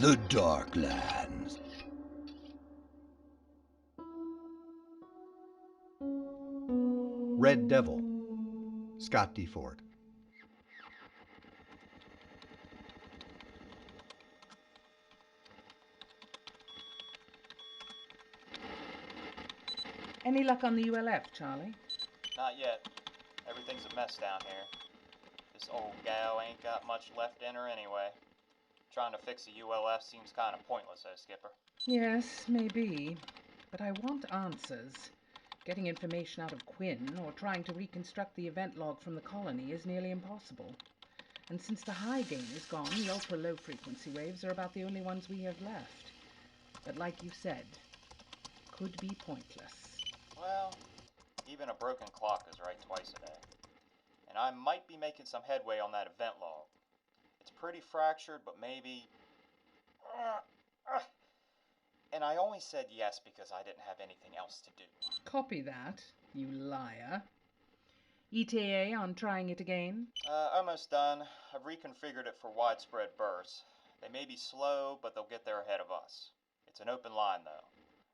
the Darklands. Red Devil, Scott D. Foard. Any luck on the ULF, Charlie? Not yet. Everything's a mess down here. This old gal ain't got much left in her anyway. Trying to fix a ULF seems kind of pointless, Skipper. Yes, maybe. But I want answers. Getting information out of Quinn or trying to reconstruct the event log from the colony is nearly impossible. And since the high gain is gone, the ultra-low frequency waves are about the only ones we have left. But like you said, could be pointless. Well, even a broken clock is right twice a day. And I might be making some headway on that event log. It's pretty fractured, but maybe... And I only said yes because I didn't have anything else to do. Copy that, you liar. ETA on trying it again? Almost done. I've reconfigured it for widespread bursts. They may be slow, but they'll get there ahead of us. It's an open line, though.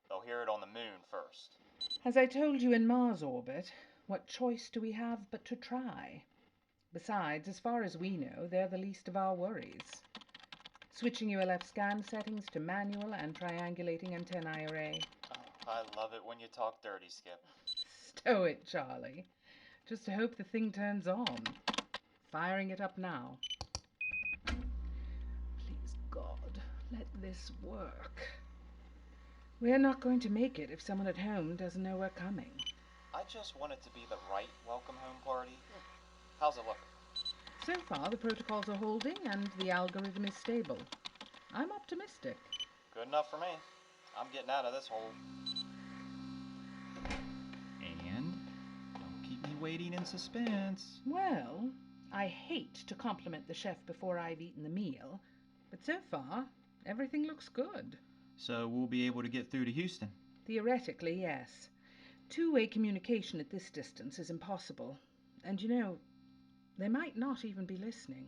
They'll hear it on the moon first. As I told you in Mars orbit, what choice do we have but to try? Besides, as far as we know, they're the least of our worries. Switching ULF scan settings to manual and triangulating antennae array. Oh, I love it when you talk dirty, Skip. Stow it, Charlie. Just to hope the thing turns on. Firing it up now. Please, God, let this work. We're not going to make it if someone at home doesn't know we're coming. I just want it to be the right welcome home party. How's it looking? So far, the protocols are holding and the algorithm is stable. I'm optimistic. Good enough for me. I'm getting out of this hole. And don't keep me waiting in suspense. Well, I hate to compliment the chef before I've eaten the meal, but so far, everything looks good. So we'll be able to get through to Houston? Theoretically, yes. Two-way communication at this distance is impossible. And you know, they might not even be listening.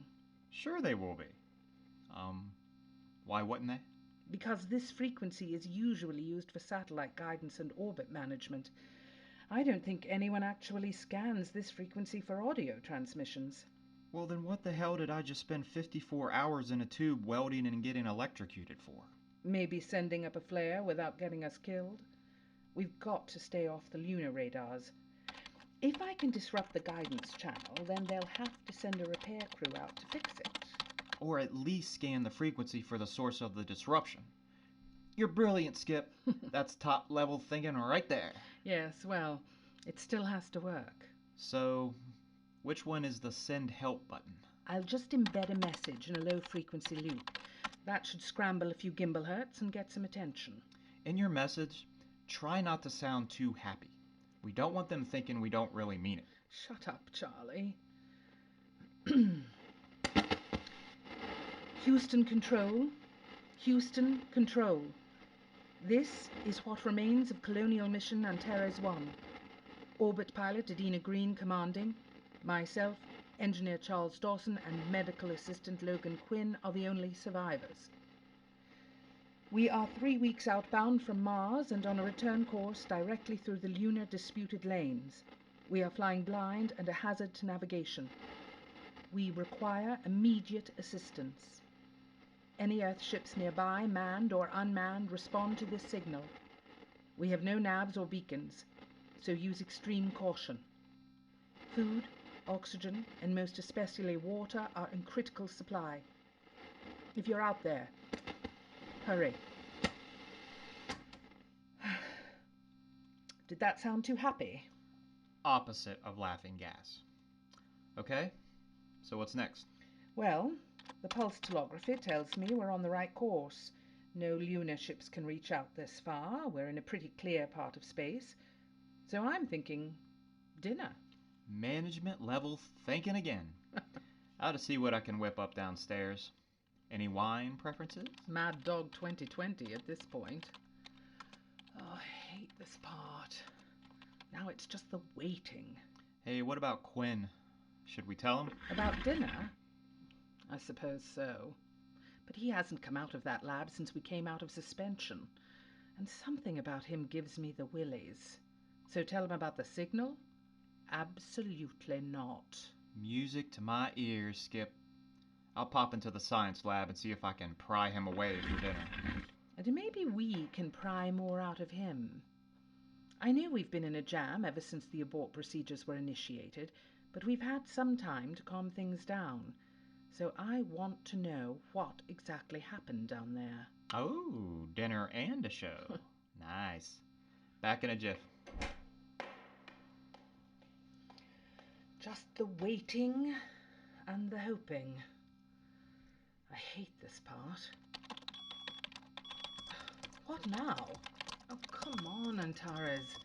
Sure they will be. Why wouldn't they? Because this frequency is usually used for satellite guidance and orbit management. I don't think anyone actually scans this frequency for audio transmissions. Well, then what the hell did I just spend 54 hours in a tube welding and getting electrocuted for? Maybe sending up a flare without getting us killed. We've got to stay off the lunar radars. If I can disrupt the guidance channel, then they'll have to send a repair crew out to fix it. Or at least scan the frequency for the source of the disruption. You're brilliant, Skip. That's top-level thinking right there. Yes, well, it still has to work. So, which one is the send help button? I'll just embed a message in a low-frequency loop. That should scramble a few gimbal hertz and get some attention. In your message, try not to sound too happy. We don't want them thinking we don't really mean it. Shut up, Charlie. Houston Control. Houston Control. This is what remains of Colonial Mission Antares 1. Orbit pilot Adina Green commanding. Myself, Engineer Charles Dawson, and Medical Assistant Logan Quinn are the only survivors. We are 3 weeks outbound from Mars and on a return course directly through the lunar disputed lanes. We are flying blind and a hazard to navigation. We require immediate assistance. Any Earth ships nearby, manned or unmanned, respond to this signal. We have no navs or beacons, so use extreme caution. Food, oxygen, and most especially water are in critical supply. If you're out there, hurry. Did that sound too happy? Opposite of laughing gas. Okay, so what's next? Well, the pulse telegraphy tells me we're on the right course. No lunar ships can reach out this far. We're in a pretty clear part of space. So I'm thinking dinner. Management level thinking again. I'll to see what I can whip up downstairs. Any wine preferences? Mad Dog 2020 at this point. Oh, I hate this part. Now it's just the waiting. Hey, what about Quinn? Should we tell him? About dinner? I suppose so. But but he hasn't come out of that lab since we came out of suspension. And something about him gives me the willies. So tell him about the signal? Absolutely not. Music to my ears, Skip. I'll pop into the science lab and see if I can pry him away for dinner. And maybe we can pry more out of him. I know we've been in a jam ever since the abort procedures were initiated, but we've had some time to calm things down. So I want to know what exactly happened down there. Oh, dinner and a show. Nice. Back in a jiff. Just the waiting and the hoping. I hate this part. What now? Oh, come on, Antares.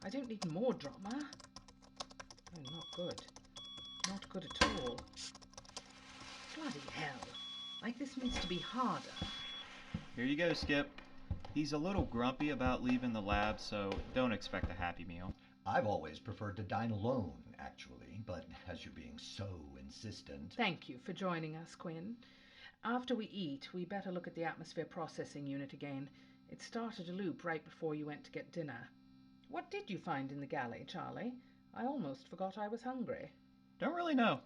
I don't need more drama. Oh, not good. Not good at all. Bloody hell. Like this needs to be harder. Here you go, Skip. He's a little grumpy about leaving the lab, so don't expect a happy meal. I've always preferred to dine alone, actually, but as you're being so insistent... Thank you for joining us, Quinn. After we eat, we better look at the atmosphere processing unit again. It started a loop right before you went to get dinner. What did you find in the galley, Charlie? I almost forgot I was hungry. Don't really know.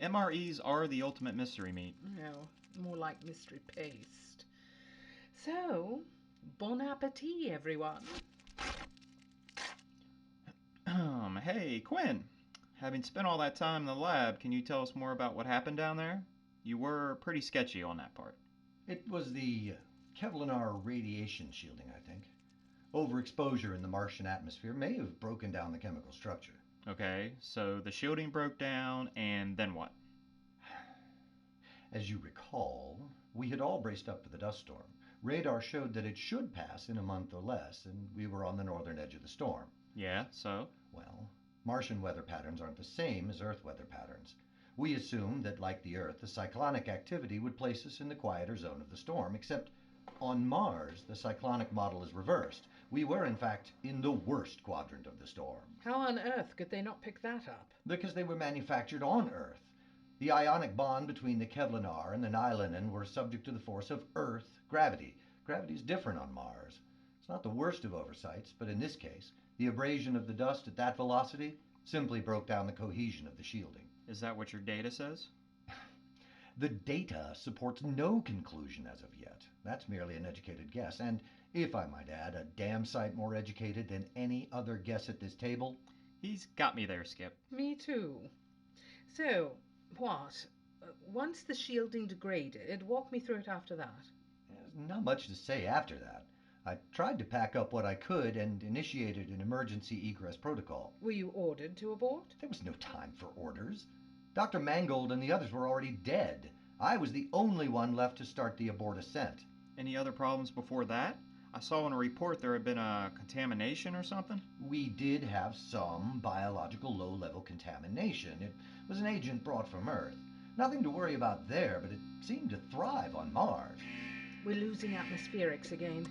MREs are the ultimate mystery meat. No, more like mystery paste. So, bon appetit, everyone. Hey, Quinn. Having spent all that time in the lab, can you tell us more about what happened down there? You were pretty sketchy on that part. It was the Kevlar radiation shielding, I think. Overexposure in the Martian atmosphere may have broken down the chemical structure. Okay, so the shielding broke down, and then what? As you recall, we had all braced up for the dust storm. Radar showed that it should pass in a month or less, and we were on the northern edge of the storm. Yeah, so? Well, Martian weather patterns aren't the same as Earth weather patterns. We assumed that, like the Earth, the cyclonic activity would place us in the quieter zone of the storm, except on Mars, the cyclonic model is reversed. We were, in fact, in the worst quadrant of the storm. How on earth could they not pick that up? Because they were manufactured on Earth. The ionic bond between the Kevlar and the nylinen were subject to the force of Earth gravity. Gravity is different on Mars. It's not the worst of oversights, but in this case, the abrasion of the dust at that velocity simply broke down the cohesion of the shielding. Is that what your data says? The data supports no conclusion as of yet. That's merely an educated guess, and, if I might add, a damn sight more educated than any other guess at this table. He's got me there, Skip. Me too. So, what? Once the shielding degraded, walk me through it after that. There's not much to say after that. I tried to pack up what I could and initiated an emergency egress protocol. Were you ordered to abort? There was no time for orders. Dr. Mangold and the others were already dead. I was the only one left to start the abort ascent. Any other problems before that? I saw in a report there had been a contamination or something. We did have some biological low-level contamination. It was an agent brought from Earth. Nothing to worry about there, but it seemed to thrive on Mars. We're losing atmospherics again.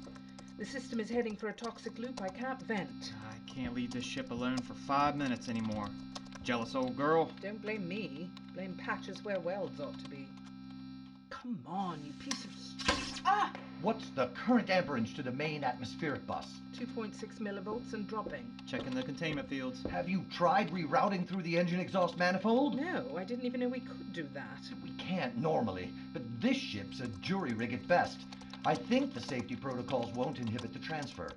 The system is heading for a toxic loop I can't vent. I can't leave this ship alone for 5 minutes anymore. Jealous old girl. Don't blame me. Blame patches where welds ought to be. Come on, you piece of... Ah! What's the current amperage to the main atmospheric bus? 2.6 millivolts and dropping. Checking the containment fields. Have you tried rerouting through the engine exhaust manifold? No, I didn't even know we could do that. We can't normally, but this ship's a jury rig at best. I think the safety protocols won't inhibit the transfer.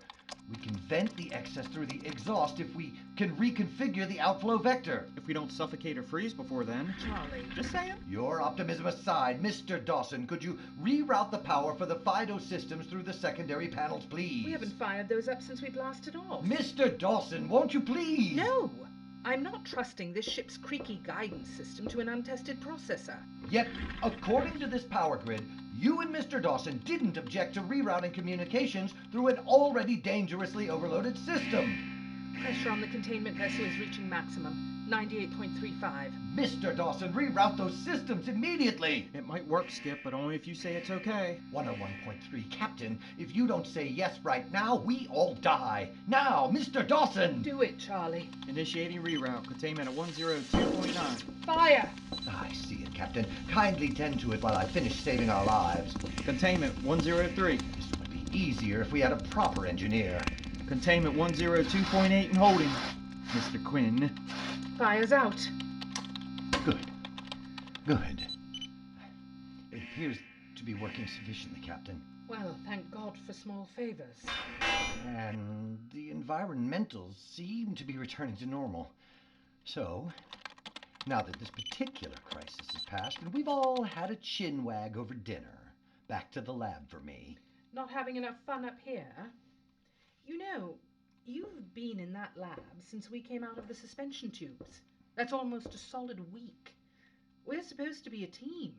We can vent the excess through the exhaust if we can reconfigure the outflow vector. If we don't suffocate or freeze before then. Charlie. Just saying. Your optimism aside, Mr. Dawson, could you reroute the power for the FIDO systems through the secondary panels, please? We haven't fired those up since we blasted off. Mr. Dawson, won't you please? No! I'm not trusting this ship's creaky guidance system to an untested processor. Yet, according to this power grid, you and Mr. Dawson didn't object to rerouting communications through an already dangerously overloaded system. Pressure on the containment vessel is reaching maximum, 98.35. Mr. Dawson, reroute those systems immediately! It might work, Skip, but only if you say it's okay. 101.3, Captain. If you don't say yes right now, we all die. Now, Mr. Dawson! Do it, Charlie. Initiating reroute. Containment at 102.9. Fire! I see it, Captain. Kindly tend to it while I finish saving our lives. Containment 103. This would be easier if we had a proper engineer. Containment 102.8 and holding. Mr. Quinn. Fire's out. Good. Good. It appears to be working sufficiently, Captain. Well, thank God for small favors. And the environmentals seem to be returning to normal. So, now that this particular crisis has passed and we've all had a chin wag over dinner, back to the lab for me. Not having enough fun up here? You know, you've been in that lab since we came out of the suspension tubes. That's almost a solid week. We're supposed to be a team.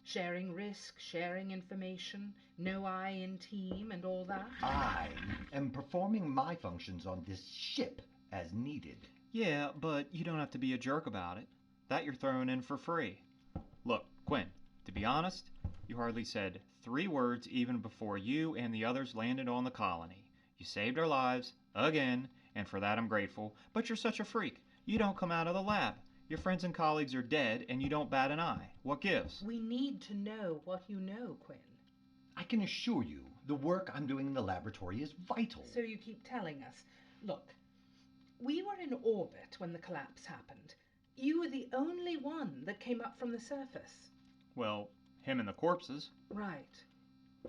Sharing risk, sharing information, no I in team and all that. I am performing my functions on this ship as needed. Yeah, but you don't have to be a jerk about it. That you're throwing in for free. Look, Quinn, to be honest, you hardly said 3 words even before you and the others landed on the colony. You saved our lives, again, and for that I'm grateful, but you're such a freak. You don't come out of the lab. Your friends and colleagues are dead, and you don't bat an eye. What gives? We need to know what you know, Quinn. I can assure you, the work I'm doing in the laboratory is vital. So you keep telling us. Look, we were in orbit when the collapse happened. You were the only one that came up from the surface. Well, him and the corpses. Right.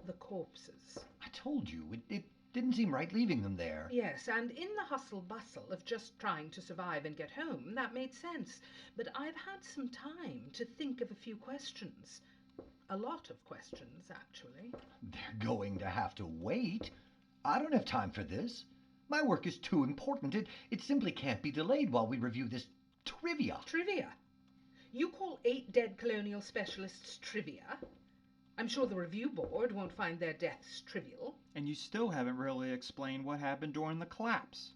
The corpses. I told you, it didn't seem right leaving them there. Yes, and in the hustle-bustle of just trying to survive and get home, that made sense. But I've had some time to think of a few questions. A lot of questions, actually. They're going to have to wait. I don't have time for this. My work is too important. It simply can't be delayed while we review this trivia. Trivia? You call 8 dead colonial specialists trivia? I'm sure the review board won't find their deaths trivial. And you still haven't really explained what happened during the collapse.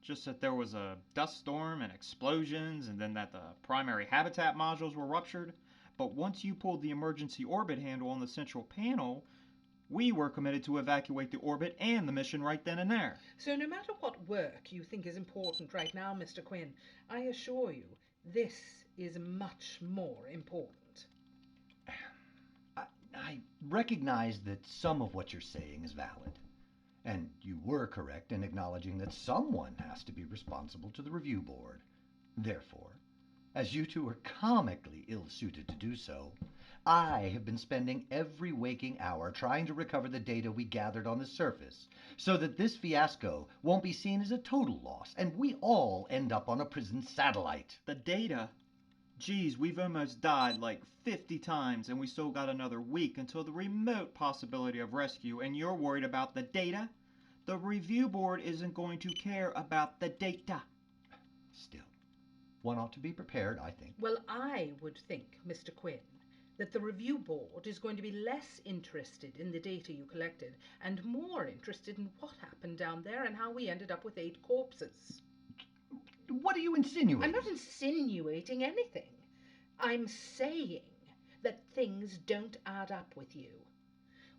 Just that there was a dust storm and explosions, and then that the primary habitat modules were ruptured. But once you pulled the emergency orbit handle on the central panel, we were committed to evacuate the orbit and the mission right then and there. So no matter what work you think is important right now, Mr. Quinn, I assure you, this is much more important. I recognize that some of what you're saying is valid. And you were correct in acknowledging that someone has to be responsible to the review board. Therefore, as you two are comically ill-suited to do so, I have been spending every waking hour trying to recover the data we gathered on the surface, so that this fiasco won't be seen as a total loss, and we all end up on a prison satellite. The data? Geez, we've almost died like 50 times, and we still got another week until the remote possibility of rescue, and you're worried about the data? The review board isn't going to care about the data. Still, one ought to be prepared, I think. Well, I would think, Mr. Quinn, that the review board is going to be less interested in the data you collected and more interested in what happened down there and how we ended up with 8 corpses. What are you insinuating? I'm not insinuating anything. I'm saying that things don't add up with you.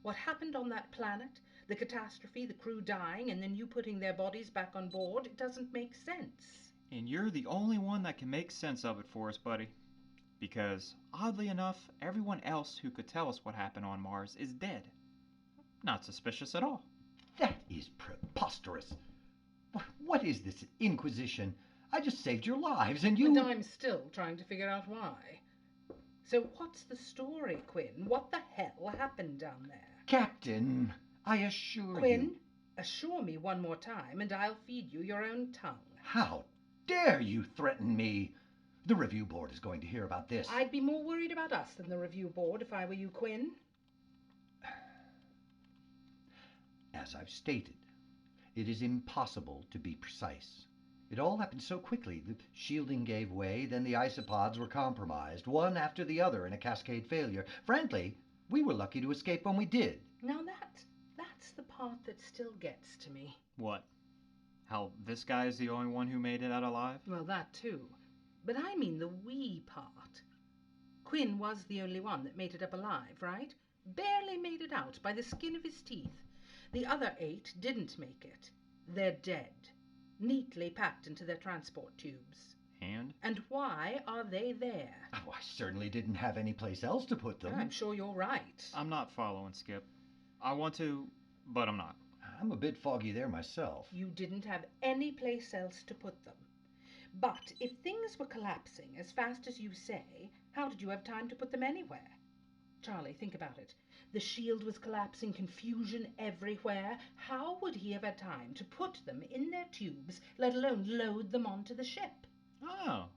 What happened on that planet, the catastrophe, the crew dying, and then you putting their bodies back on board, it doesn't make sense. And you're the only one that can make sense of it for us, buddy. Because, oddly enough, everyone else who could tell us what happened on Mars is dead. Not suspicious at all. That is preposterous. What is this Inquisition? I just saved your lives, and you... And I'm still trying to figure out why. So what's the story, Quinn? What the hell happened down there? Captain, I assure you... Quinn, assure me one more time, and I'll feed you your own tongue. How dare you threaten me? The review board is going to hear about this. I'd be more worried about us than the review board if I were you, Quinn. As I've stated, it is impossible to be precise. It all happened so quickly. The shielding gave way, then the isopods were compromised, one after the other in a cascade failure. Frankly, we were lucky to escape when we did. Now that's the part that still gets to me. What? How this guy is the only one who made it out alive? Well, that too. But I mean the we part. Quinn was the only one that made it up alive, right? Barely made it out by the skin of his teeth. The other 8 didn't make it. They're dead, neatly packed into their transport tubes. And? And why are they there? Oh, I certainly didn't have any place else to put them. I'm sure you're right. I'm not following, Skip. I want to, but I'm not. I'm a bit foggy there myself. You didn't have any place else to put them. But if things were collapsing as fast as you say, how did you have time to put them anywhere? Charlie, think about it. The shield was collapsing, confusion everywhere. How would he have had time to put them in their tubes, let alone load them onto the ship? Oh.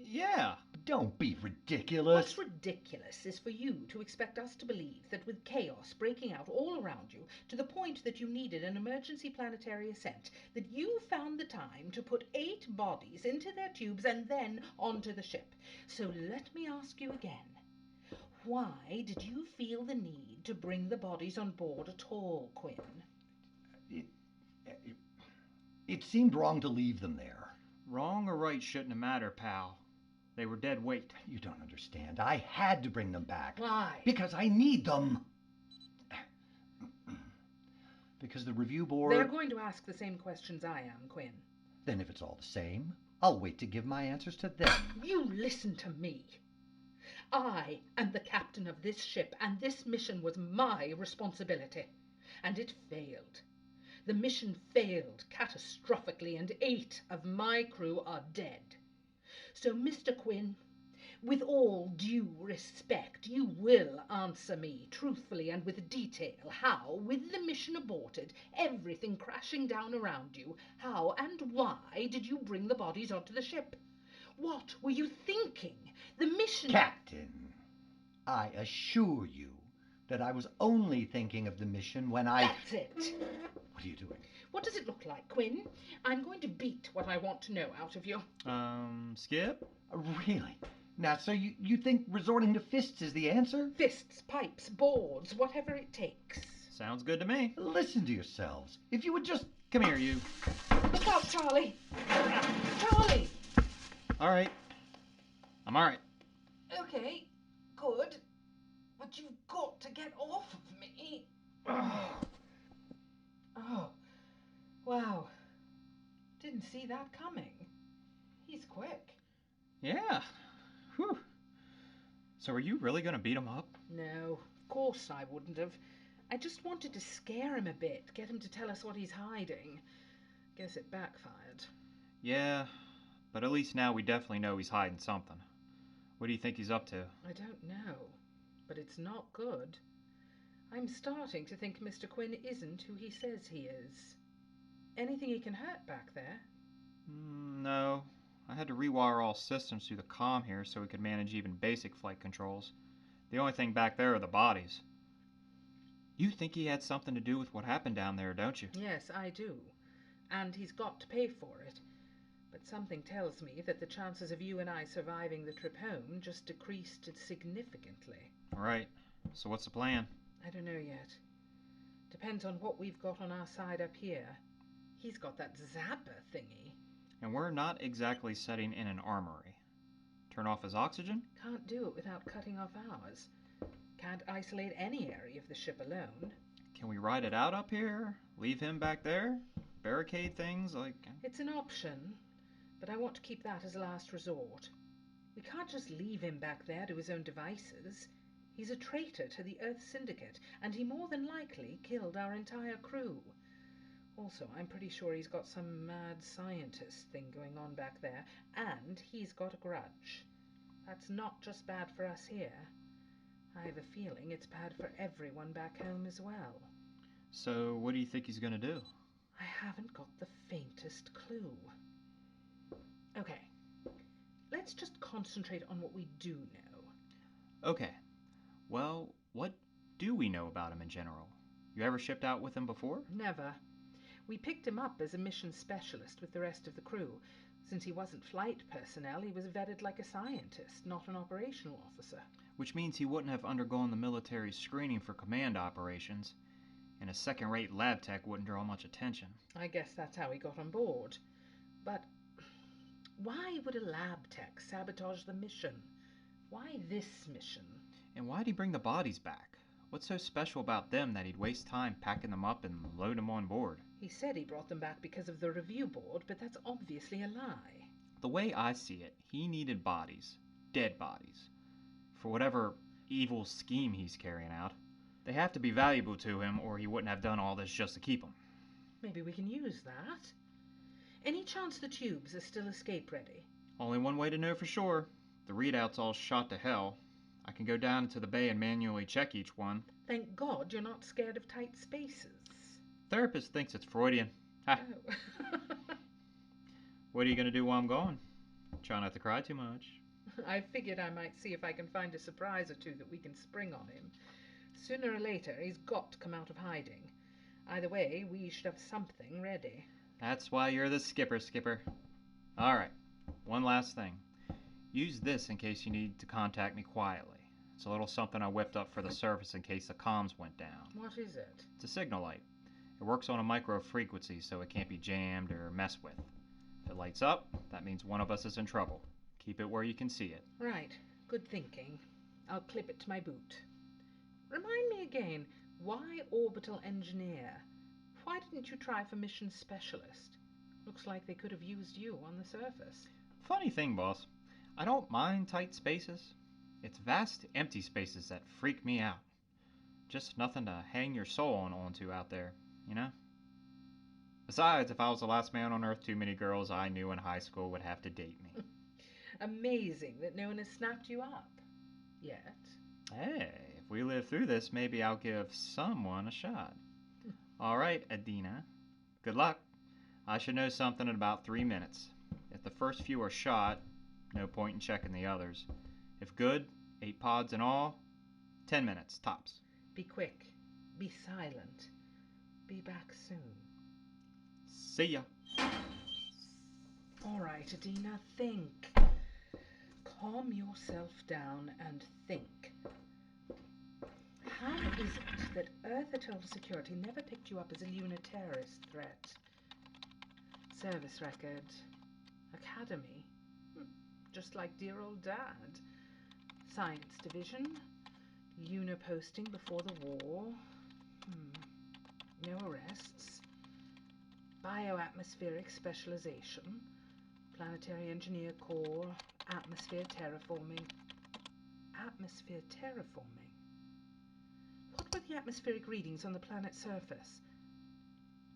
Yeah. Don't be ridiculous. What's ridiculous is for you to expect us to believe that with chaos breaking out all around you, to the point that you needed an emergency planetary ascent, that you found the time to put 8 bodies into their tubes and then onto the ship. So let me ask you again. Why did you feel the need to bring the bodies on board at all, Quinn? It seemed wrong to leave them there. Wrong or right shouldn't have mattered, pal. They were dead weight. You don't understand. I had to bring them back. Why? Because I need them. Because the review board... They're going to ask the same questions I am, Quinn. Then if it's all the same, I'll wait to give my answers to them. You listen to me. I am the captain of this ship, and this mission was my responsibility. And it failed. The mission failed catastrophically, and 8 of my crew are dead. So, Mr. Quinn, with all due respect, you will answer me truthfully and with detail how, with the mission aborted, everything crashing down around you, how and why did you bring the bodies onto the ship? What were you thinking? The mission... Captain, I assure you that I was only thinking of the mission when I... That's it. What are you doing? What does it look like, Quinn? I'm going to beat what I want to know out of you. Skip? Really? Now, so you think resorting to fists is the answer? Fists, pipes, boards, whatever it takes. Sounds good to me. Listen to yourselves. If you would just... Come here, you. Look out, Charlie! Charlie! All right. I'm all right. Okay, good. But you've got to get off of me. Oh, wow. Didn't see that coming. He's quick. Yeah. Whew. So are you really going to beat him up? No, of course I wouldn't have. I just wanted to scare him a bit, get him to tell us what he's hiding. Guess it backfired. Yeah, but at least now we definitely know he's hiding something. What do you think he's up to? I don't know, but it's not good. I'm starting to think Mr. Quinn isn't who he says he is. Anything he can hurt back there? No. I had to rewire all systems through the comm here so we could manage even basic flight controls. The only thing back there are the bodies. You think he had something to do with what happened down there, don't you? Yes, I do. And he's got to pay for it. But something tells me that the chances of you and I surviving the trip home just decreased significantly. Right. So what's the plan? I don't know yet. Depends on what we've got on our side up here. He's got that zapper thingy. And we're not exactly setting in an armory. Turn off his oxygen? Can't do it without cutting off ours. Can't isolate any area of the ship alone. Can we ride it out up here? Leave him back there? Barricade things like... It's an option, but I want to keep that as a last resort. We can't just leave him back there to his own devices. He's a traitor to the Earth Syndicate, and he more than likely killed our entire crew. Also, I'm pretty sure he's got some mad scientist thing going on back there, and he's got a grudge. That's not just bad for us here. I have a feeling it's bad for everyone back home as well. So, what do you think he's gonna do? I haven't got the faintest clue. Okay, let's just concentrate on what we do know. Okay. Well, what do we know about him in general? You ever shipped out with him before? Never. We picked him up as a mission specialist with the rest of the crew. Since he wasn't flight personnel, he was vetted like a scientist, not an operational officer. Which means he wouldn't have undergone the military screening for command operations. And a second-rate lab tech wouldn't draw much attention. I guess that's how he got on board. But why would a lab tech sabotage the mission? Why this mission? And why'd he bring the bodies back? What's so special about them that he'd waste time packing them up and load them on board? He said he brought them back because of the review board, but that's obviously a lie. The way I see it, he needed bodies. Dead bodies. For whatever evil scheme he's carrying out. They have to be valuable to him, or he wouldn't have done all this just to keep them. Maybe we can use that. Any chance the tubes are still escape ready? Only one way to know for sure. The readout's all shot to hell. I can go down into the bay and manually check each one. Thank God you're not scared of tight spaces. Therapist thinks it's Freudian. Ha! Oh. What are you going to do while I'm gone? Try not to cry too much. I figured I might see if I can find a surprise or two that we can spring on him. Sooner or later, he's got to come out of hiding. Either way, we should have something ready. That's why you're the skipper. Alright, one last thing. Use this in case you need to contact me quietly. It's a little something I whipped up for the surface in case the comms went down. What is it? It's a signal light. It works on a micro frequency so it can't be jammed or messed with. If it lights up, that means one of us is in trouble. Keep it where you can see it. Right. Good thinking. I'll clip it to my boot. Remind me again, why orbital engineer? Why didn't you try for mission specialist? Looks like they could have used you on the surface. Funny thing, boss. I don't mind tight spaces. It's vast, empty spaces that freak me out. Just nothing to hang your soul onto out there, you know? Besides, if I was the last man on Earth, too many girls I knew in high school would have to date me. Amazing that no one has snapped you up. Yet. Hey, if we live through this, maybe I'll give someone a shot. All right, Adina. Good luck. I should know something in about 3 minutes. If the first few are shot, no point in checking the others. If good, 8 pods in all, 10 minutes, tops. Be quick. Be silent. Be back soon. See ya. All right, Adina, think. Calm yourself down and think. How is it that Earth Atoll Security never picked you up as a lunar terrorist threat? Service record. Academy. Just like dear old Dad. Science Division. Lunar posting before the war. No arrests. Bioatmospheric specialization. Planetary Engineer Corps. Atmosphere terraforming. Atmosphere terraforming? What were the atmospheric readings on the planet's surface?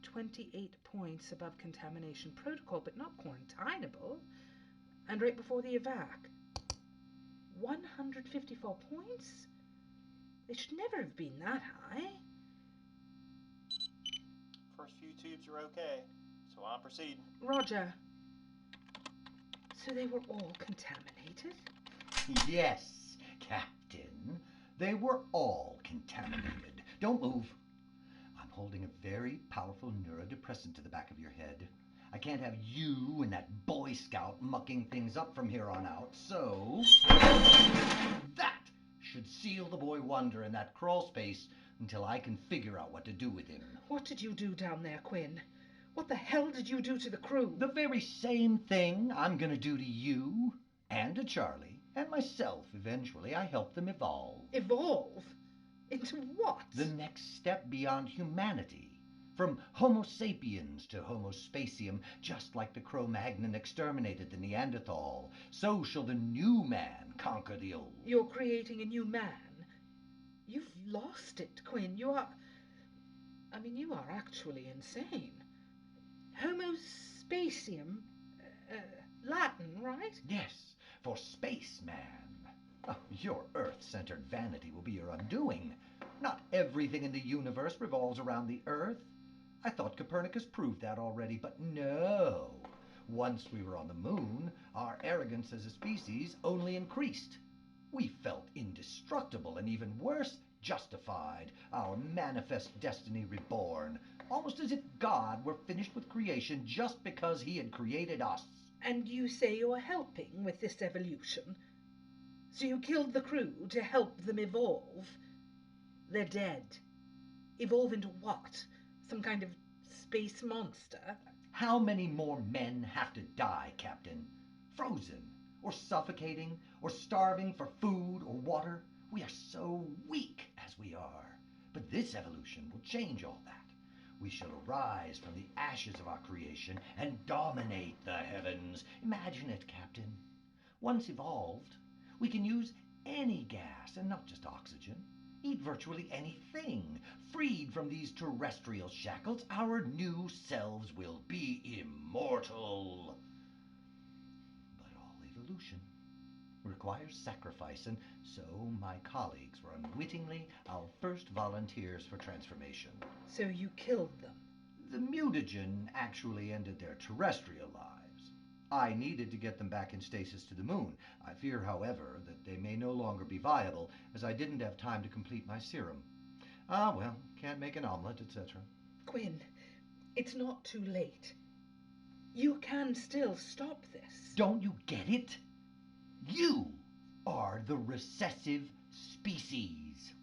28 points above contamination protocol, but not quarantinable. And right before the evac. 154 points? They should never have been that high. First few tubes are okay, so I'm proceeding. Roger. So they were all contaminated? Yes, Captain. They were all contaminated. Don't move. I'm holding a very powerful neurodepressant to the back of your head. I can't have you and that Boy Scout mucking things up from here on out, so... That should seal the boy Wonder in that crawl space until I can figure out what to do with him. What did you do down there, Quinn? What the hell did you do to the crew? The very same thing I'm gonna do to you, and to Charlie, and myself eventually. I help them evolve. Evolve? Into what? The next step beyond humanity. From Homo sapiens to Homo spacium, just like the Cro-Magnon exterminated the Neanderthal, so shall the new man conquer the old. You're creating a new man? You've lost it, Quinn. You are actually insane. Homo spacium? Latin, right? Yes, for spaceman. Oh, your Earth-centered vanity will be your undoing. Not everything in the universe revolves around the Earth. I thought Copernicus proved that already, but no. Once we were on the moon, our arrogance as a species only increased. We felt indestructible and even worse, justified, our manifest destiny reborn, almost as if God were finished with creation just because he had created us. And you say you're helping with this evolution? So you killed the crew to help them evolve? They're dead. Evolve into what? Some kind of space monster? How many more men have to die, Captain? Frozen, or suffocating, or starving for food or water? We are so weak as we are. But this evolution will change all that. We shall arise from the ashes of our creation and dominate the heavens. Imagine it, Captain. Once evolved, we can use any gas and not just oxygen. Eat virtually anything. Freed from these terrestrial shackles, our new selves will be immortal. But all evolution requires sacrifice, and so my colleagues were unwittingly our first volunteers for transformation. So you killed them? The mutagen actually ended their terrestrial lives. I needed to get them back in stasis to the moon. I fear, however, that they may no longer be viable, as I didn't have time to complete my serum. Ah, well, can't make an omelet, etc. Quinn, it's not too late. You can still stop this. Don't you get it? You are the recessive species.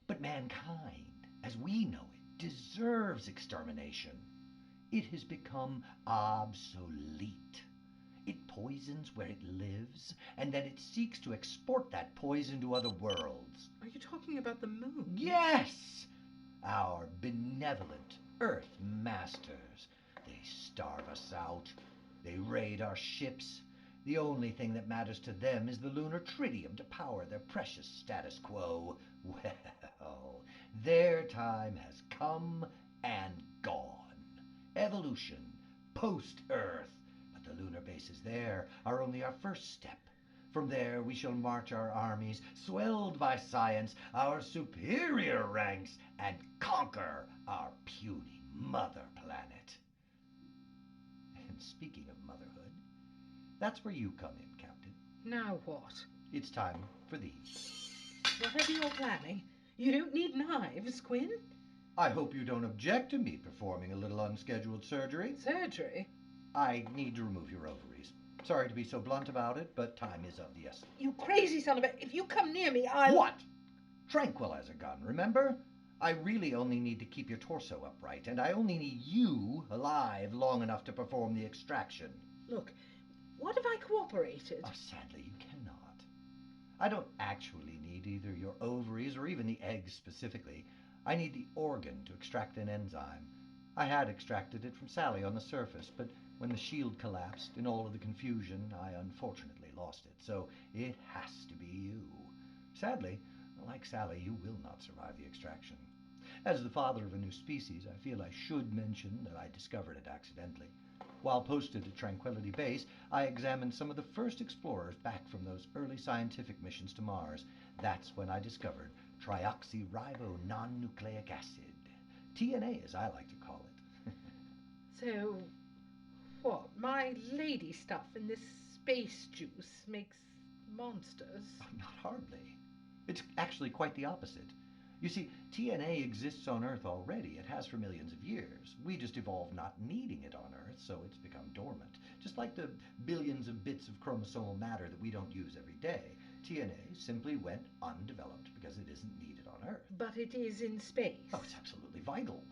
But mankind, as we know it, deserves extermination. It has become obsolete. It poisons where it lives, and then it seeks to export that poison to other worlds. Are you talking about the moon? Yes! Our benevolent Earth masters. They starve us out. They raid our ships. The only thing that matters to them is the lunar tritium to power their precious status quo. Well, their time has come and gone. Evolution, post-Earth. But the lunar bases there are only our first step. From there we shall march our armies, swelled by science, our superior ranks, and conquer our puny mother planet. And speaking of motherhood, that's where you come in, Captain. Now what? It's time for these. Whatever you're planning, you don't need knives, Quinn. I hope you don't object to me performing a little unscheduled surgery. Surgery? I need to remove your ovaries. Sorry to be so blunt about it, but time is of the essence. You crazy son of a... If you come near me, I'll... What? Tranquilizer gun, remember? I really only need to keep your torso upright, and I only need you alive long enough to perform the extraction. Look, what if I cooperated? Oh, sadly, you cannot. I don't actually need either your ovaries or even the eggs specifically. I need the organ to extract an enzyme. I had extracted it from Sally on the surface, but when the shield collapsed, in all of the confusion, I unfortunately lost it. So it has to be you. Sadly, like Sally, you will not survive the extraction. As the father of a new species, I feel I should mention that I discovered it accidentally. While posted at Tranquility Base, I examined some of the first explorers back from those early scientific missions to Mars. That's when I discovered trioxyribonucleic acid. TNA, as I like to call it. So, what? My lady stuff in this space juice makes monsters? Not hardly. It's actually quite the opposite. You see, TNA exists on Earth already. It has for millions of years. We just evolved not needing it on Earth, so it's become dormant. Just like the billions of bits of chromosomal matter that we don't use every day. TNA simply went undeveloped because it isn't needed on Earth. But it is in space. Oh, it's absolutely vital.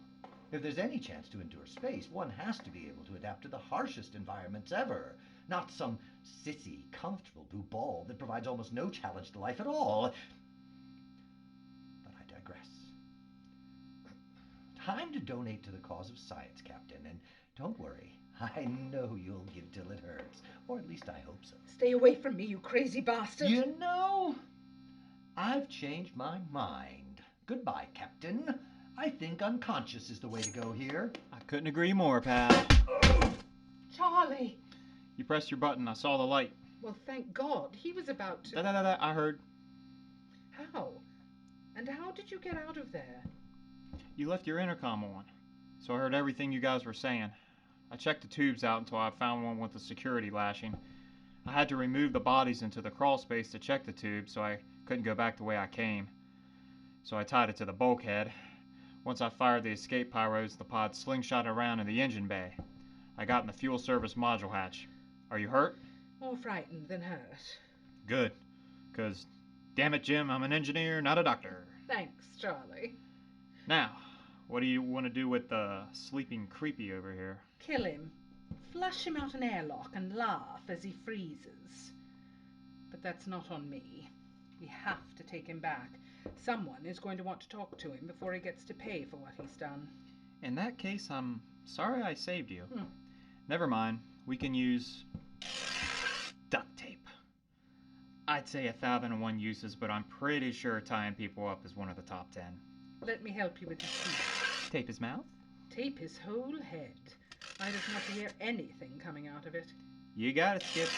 If there's any chance to endure space, one has to be able to adapt to the harshest environments ever. Not some sissy, comfortable blue ball that provides almost no challenge to life at all. But I digress. Time to donate to the cause of science, Captain, and don't worry. I know you'll give till it hurts. Or at least I hope so. Stay away from me, you crazy bastard. You know, I've changed my mind. Goodbye, Captain. I think unconscious is the way to go here. I couldn't agree more, pal. Charlie! You pressed your button. I saw the light. Well, thank God. He was about to... I heard. How? And how did you get out of there? You left your intercom on, so I heard everything you guys were saying. I checked the tubes out until I found one with the security lashing. I had to remove the bodies into the crawl space to check the tube, so I couldn't go back the way I came. So I tied it to the bulkhead. Once I fired the escape pyros, the pod slingshot around in the engine bay. I got in the fuel service module hatch. Are you hurt? More frightened than hurt. Good, 'cause damn it, Jim, I'm an engineer, not a doctor. Thanks, Charlie. Now, What do you want to do with the sleeping creepy over here? Kill him. Flush him out an airlock and laugh as he freezes. But that's not on me. We have to take him back. Someone is going to want to talk to him before he gets to pay for what he's done. In that case, I'm sorry I saved you. Hmm. Never mind. We can use duct tape. I'd say 1,001 uses, but I'm pretty sure tying people up is one of the top 10. Let me help you with his teeth. Tape his mouth? Tape his whole head. I don't want to hear anything coming out of it. You got it, Skip.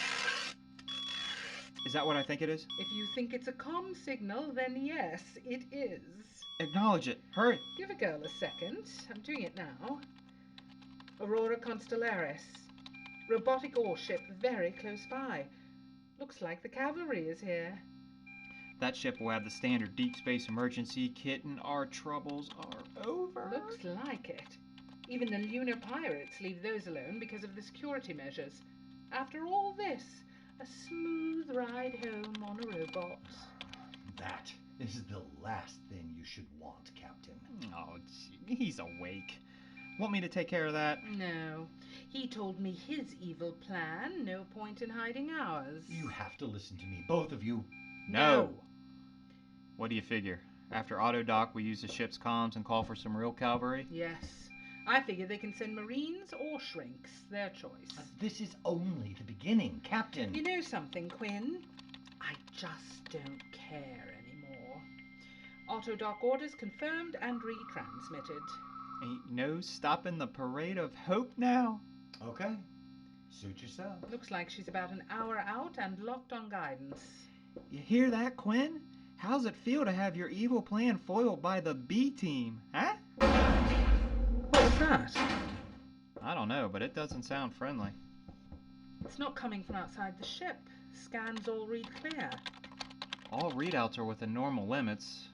Is that what I think it is? If you think it's a comm signal, then yes, it is. Acknowledge it. Hurry. Give a girl a second. I'm doing it now. Aurora Constellaris. Robotic warship very close by. Looks like the cavalry is here. That ship will have the standard deep space emergency kit and our troubles are over. Looks like it. Even the lunar pirates leave those alone because of the security measures. After all this, a smooth ride home on a robot. That is the last thing you should want, Captain. Oh, gee, he's awake. Want me to take care of that? No. He told me his evil plan. No point in hiding ours. You have to listen to me, both of you. No. What do you figure? After auto dock, we use the ship's comms and call for some real cavalry? Yes. I figure they can send Marines or shrinks. Their choice. This is only the beginning, Captain. You know something, Quinn? I just don't care anymore. Auto dock orders confirmed and retransmitted. Ain't no stopping the parade of hope now. Okay. Suit yourself. Looks like she's about an hour out and locked on guidance. You hear that, Quinn? How's it feel to have your evil plan foiled by the B team, huh? What was that? I don't know, but it doesn't sound friendly. It's not coming from outside the ship. Scans all read clear. All readouts are within normal limits,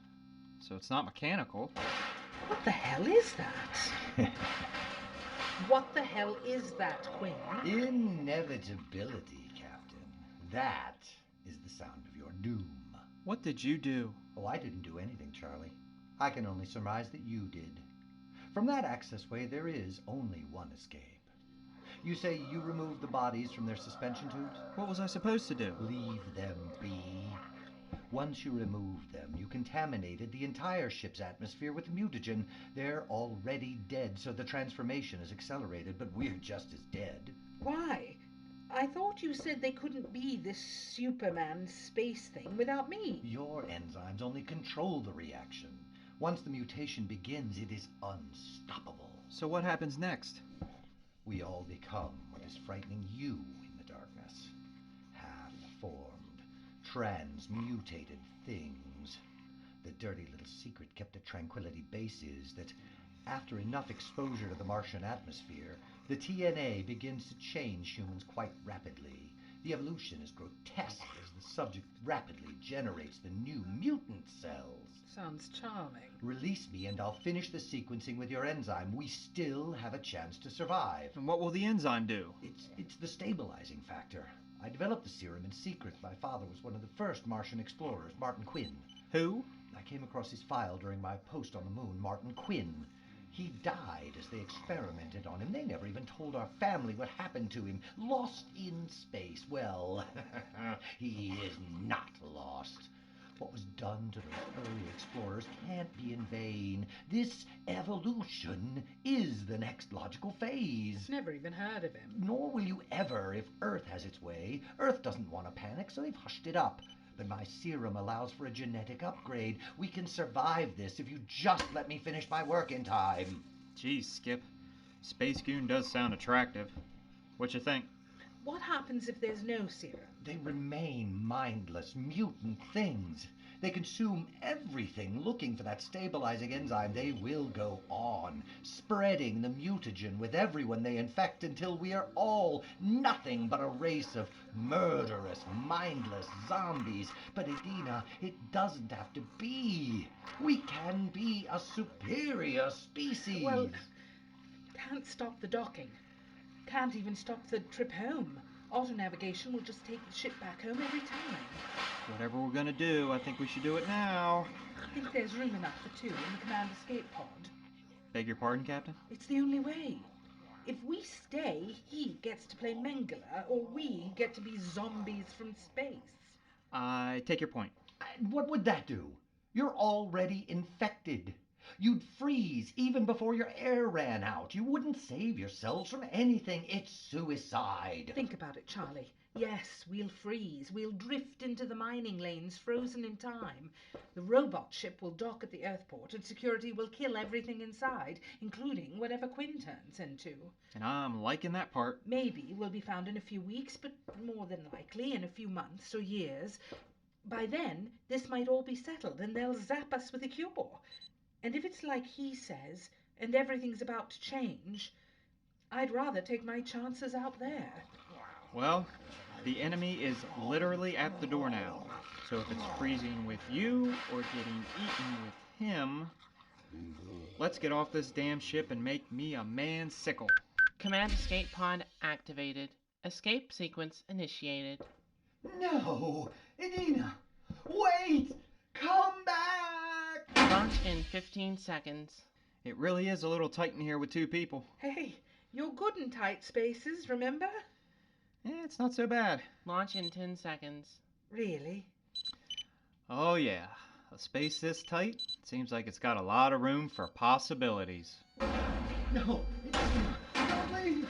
so it's not mechanical. What the hell is that? What the hell is that, Quinn? Inevitability, Captain. That is the sound of your doom. What did you do? Oh, I didn't do anything, Charlie. I can only surmise that you did. From that accessway, there is only one escape. You say you removed the bodies from their suspension tubes? What was I supposed to do? Leave them be. Once you removed them, you contaminated the entire ship's atmosphere with mutagen. They're already dead, so the transformation is accelerated, but we're just as dead. Why? I thought you said they couldn't be this Superman space thing without me. Your enzymes only control the reaction. Once the mutation begins, it is unstoppable. So what happens next? We all become what is frightening you in the darkness. Half-formed, transmutated things. The dirty little secret kept at Tranquility Base is that after enough exposure to the Martian atmosphere, the TNA begins to change humans quite rapidly. The evolution is grotesque as the subject rapidly generates the new mutant cells. Sounds charming. Release me and I'll finish the sequencing with your enzyme. We still have a chance to survive. And what will the enzyme do? It's the stabilizing factor. I developed the serum in secret. My father was one of the first Martian explorers, Martin Quinn. Who? I came across his file during my post on the moon, Martin Quinn. He died as they experimented on him. They never even told our family what happened to him. Lost in space. Well, he is not lost. What was done to those early explorers can't be in vain. This evolution is the next logical phase. Never even heard of him. Nor will you ever if Earth has its way. Earth doesn't want to panic, so they've hushed it up. But my serum allows for a genetic upgrade. We can survive this if you just let me finish my work in time. Geez, Skip. Space Goon does sound attractive. What you think? What happens if there's no serum? They remain mindless, mutant things. They consume everything looking for that stabilizing enzyme. They will go on, spreading the mutagen with everyone they infect until we are all nothing but a race of murderous, mindless zombies. But Edina, it doesn't have to be. We can be a superior species. Well, can't stop the docking. Can't even stop the trip home. Auto-navigation will just take the ship back home every time. Whatever we're gonna do, I think we should do it now. I think there's room enough for two in the command escape pod. Beg your pardon, Captain? It's the only way. If we stay, he gets to play Mengele, or we get to be zombies from space. I take your point. What would that do? You're already infected. You'd freeze even before your air ran out. You wouldn't save yourselves from anything. It's suicide. Think about it, Charlie. Yes, we'll freeze. We'll drift into the mining lanes, frozen in time. The robot ship will dock at the Earthport, and security will kill everything inside, including whatever Quinn turns into. And I'm liking that part. Maybe we'll be found in a few weeks, but more than likely in a few months or years. By then, this might all be settled, and they'll zap us with a cure. And if it's like he says, and everything's about to change, I'd rather take my chances out there. Well, the enemy is literally at the door now. So if it's freezing with you or getting eaten with him, let's get off this damn ship and make me a man sickle. Command escape pod activated. Escape sequence initiated. No! Edina! Wait! Come back! Launch in 15 seconds. It really is a little tight in here with two people. Hey, you're good in tight spaces, remember? It's not so bad. Launch in 10 seconds. Really? Oh yeah, a space this tight seems like it's got a lot of room for possibilities. No! Edina! Don't leave!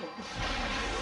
Oh.